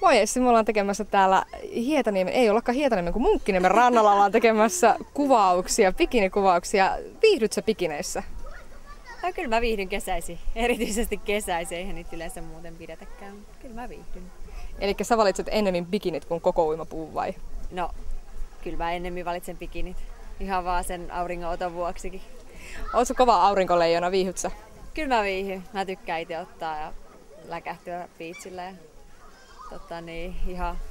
Moi Essi, me ollaan tekemässä täällä Hietaniemen, ei ollakaan Hietaniemen, kun Munkkiniemen rannalla ollaan tekemässä kuvauksia, bikinikuvauksia. Viihdyt sä bikineissä? No, kyllä mä viihdyn kesäisin, erityisesti kesäisin, eihän niitä yleensä muuten pidetäkään, mutta kyllä mä viihdyn. Eli sä valitset ennemmin bikinit kuin koko uimapuu vai? No, kyllä mä ennemmin valitsen bikinit, ihan vaan sen auringonoton vuoksikin. Ootko kova aurinkoleijona, viihdyt sä? Kyllä mä viihdyn, mä tykkään itse ottaa ja läkähtyä beachillä ja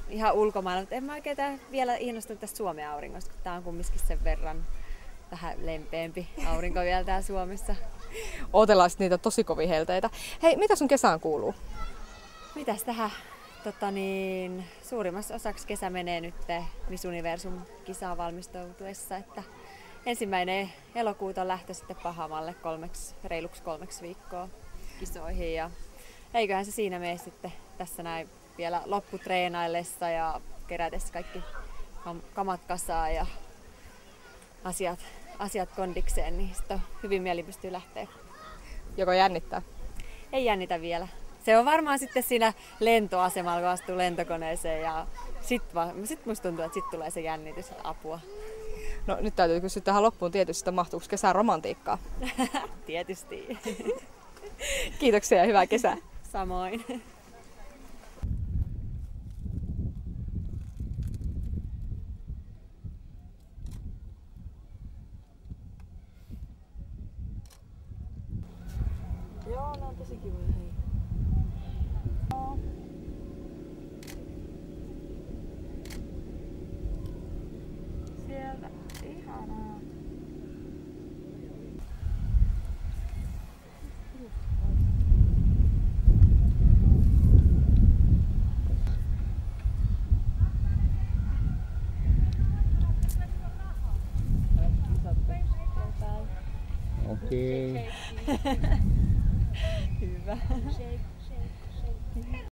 ihan ulkomailla, mutta en mä oikein vielä innostunut tästä Suomen auringosta, kun tää on kumminkin sen verran vähän lempeämpi aurinko vielä täällä Suomessa. Ootellaan niitä tosi kovin helteitä. Hei, mitä sun kesään kuuluu? Mitäs tähän? Suurimmassa osaksi kesä menee nyt Miss Universum-kisaan valmistautuessa, että 1. elokuuta on lähtö sitten Bahamalle reiluksi 3 viikkoa kisoihin ja eiköhän se siinä mene sitten tässä näin vielä lopputreenaillessa ja kerätessä kaikki kamat kasaan ja asiat kondikseen, niin sitten on hyvin mieli pystyy lähteä. Joko jännittää? Ei jännitä vielä. Se on varmaan sitten siinä lentoasemalla, kun astuu lentokoneeseen ja sit musta tuntuu, että sit tulee se jännitys apua. No nyt täytyy kysyä tähän loppuun tietysti, että mahtuuko kesään romantiikkaa? Tietysti. Kiitoksia ja hyvää kesää. Samoin. Joo, ne on tosi kivoja. Hei. Sieltä. Ihanaa. Okei. Hyvä.